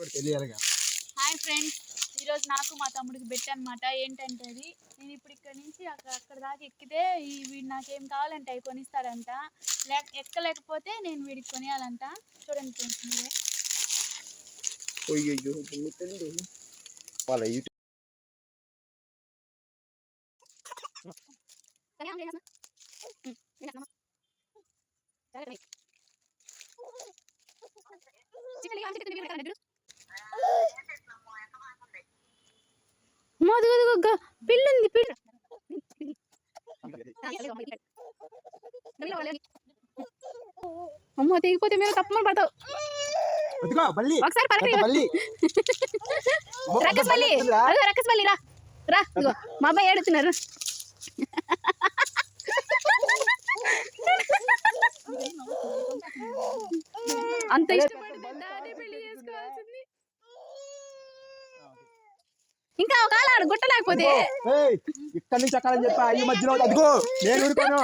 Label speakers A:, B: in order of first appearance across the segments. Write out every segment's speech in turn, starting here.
A: Hi friends, ఈరోజు నాకు మా తమ్ముడికి బెట్ అనమాట. ఏంటంటే అది నేను ఇప్పుడు ఇక్కడ నుంచి అక్కడ దాకా ఎక్కితే వీడు నాకేం కావాలంటే అవి కొనిస్తాడంట. ఎక్కలేకపోతే నేను వీడికి కొనియాలంట. చూడండి ఫ్రెండ్స్ మీరే. పిల్లుంది పిల్లు అమ్మో తెగిపోతే మేము తప్పమని పడతావు. ఒకసారి రక్కస్పల్లి రా రా, మా అబ్బాయి ఏడుతున్నారు. అంత ఇష్టపడి పెళ్లి చేసుకోవాల్సింది. ఇంకా ఒక ఆడ గుట్ట లేకపోతే
B: ఇక్కడ నుంచి అక్కడ చెప్పా. ఈ మధ్యలో అదిగో నేను ఊరుకోను.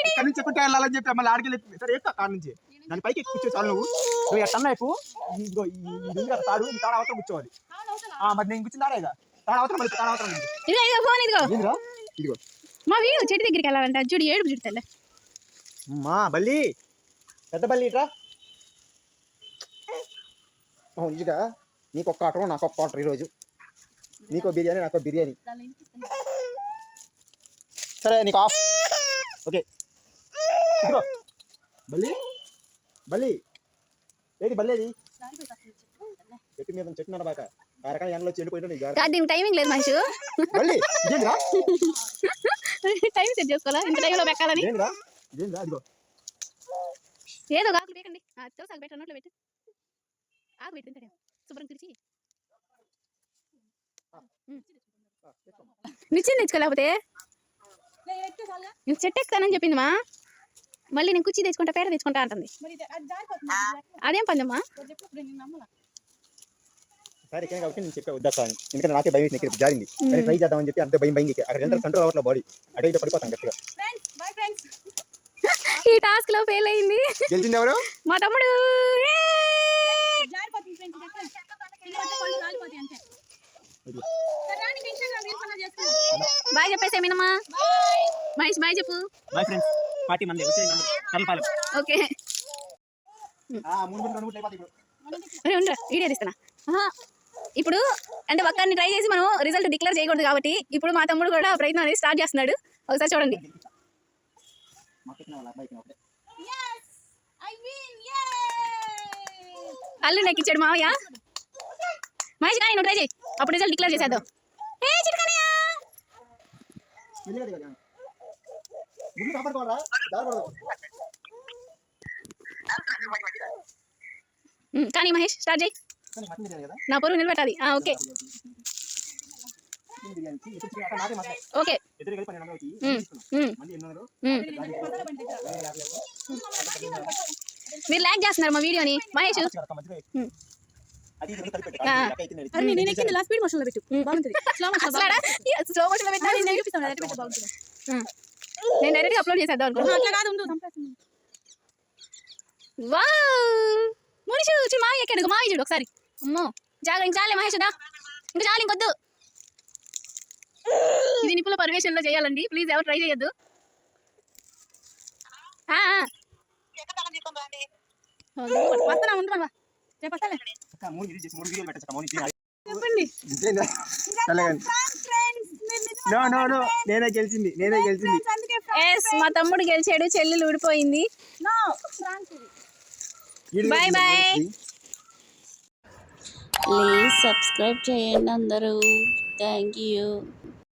B: ఇక్కడ నుంచి ఎక్కడ వెళ్ళాలని చెప్పి మళ్ళీ ఆడికి సరే ఎక్క కాడ నుంచి దాని పైకి కూర్చో చాలు. నువ్వు ఎట్టన్నా ఎక్కువ ఇదిగో ఇది తాడు, ఈ తాడు అవతల కూర్చోవాలి. మరి నేను కూర్చుని తాడేగా తాడు అవతల మళ్ళీ తాడు అవతల.
A: ఇదిగో ఇదిగో మా వీడు చెట్టు దగ్గరికి వెళ్ళాలంట. చూడు ఏడుపు చుట్టాలే
B: మా బల్లి, పెద్ద బల్లి ఇట్రా. ఇదిగా నీకు ఒక్క ఆటో నాకు ఒక్క ఆటో. ఈరోజు నీకో బిర్యానీ నాకో బిర్యానీ. సరే నీకు ఆఫ్. ఓకే బల్లి బల్లి ఏది బల్లేది చెట్టు మీద చెట్టు మీద బాక ఆ రకాల ఎండలో చెల్లిపోయినా
A: టైమింగ్ లేదు మనిషి.
B: బల్లి
A: టైం సెట్ చేసుకోవాలా ఇంత టైంలో పెట్టాలని.
B: అదిగో
A: ఏదో ఆకులు పెట్టండి. తెలుసా పెట్ట నోట్లో పెట్టు. ఆకు పెట్టింటాడే శుభ్రం తెరిచి నిచ్చిన తెచ్చుకోలేకపోతే చెట్టు ఎక్కుతానని చెప్పింది మా. మళ్ళీ నేను కుర్చీ తెచ్చుకుంటా పేడ తెచ్చుకుంటా అంటుంది. అదేం పందమ్మా.
B: సరే కాబట్టి నేను చెప్పా వద్దా అని, ఎందుకంటే నాకే భయం ఇక్కడ జారింది. ట్రై చేద్దామని చెప్పి అంత భయం భయం అక్కడ ఎంత కంట్రోల్ అవ్వట్లేదు బాడీ. అటు పడిపోతాను గట్టిగా.
A: ఈ టాస్క్ లో ఫెయిల్ అయింది.
B: గెలిచింది ఎవరు?
A: మా తమ్ముడు. బాయ్ చెప్పేసే మీనమ్మా. మహేష్ బాయ్ చెప్పు.
B: బాయ్ ఫ్రెండ్స్. పార్టీ మంది వచ్చేయండి కల్పాలం.
A: ఓకే వీడియో తీస్తున్నా. ఇప్పుడు అంటే ఒక్కరిని ట్రై చేసి మనం రిజల్ట్ డిక్లేర్ చేయకూడదు కాబట్టి ఇప్పుడు మా తమ్ముడు కూడా ప్రయత్నం అనేది స్టార్ట్ చేస్తున్నాడు. ఒకసారి చూడండి. అల్లు నెక్కిచ్చాడు మావయ్య. మహేష్ కానీ నువ్వు ట్రై చేయి, అప్పుడు రిజల్ట్ డిక్లేర్ చేసేద్దాం. కానీ మహేష్ స్టార్ట్ చేయి. నా పరువు నిలబెట్టాలి. ఓకే ఓకే మీరు లైక్ చేస్తున్నారు మా వీడియోని. మహేష్ స్పీడ్ మోషన్ లో పెట్టు బాగుంటుంది. స్లో మోషన్ లో పెట్టినా నేను డైరెక్ట్ గా అప్లోడ్ చేసేద్దాం అనుకుంటున్నాను. మునిషు వచ్చి మావి ఎక్కాడు. మావి చూడు ఒకసారి. అమ్మో జాగ్రత్త. ఇంక చాలే మహేష్ దా, ఇంకా చాలు ఇంకొద్దు. ఇది నిపుల పర్యవేక్షణలో చేయాలండి. ప్లీజ్ ఎవరు ట్రై చేయొద్దు. చెప్పండి.
B: నేనే గెలిచింది.
A: మా తమ్ముడు గెలిచాడు, చెల్లెలు ఊడిపోయింది. Bye bye.
C: ప్లీజ్ సబ్స్క్రైబ్ చేయండి అందరూ. Thank you.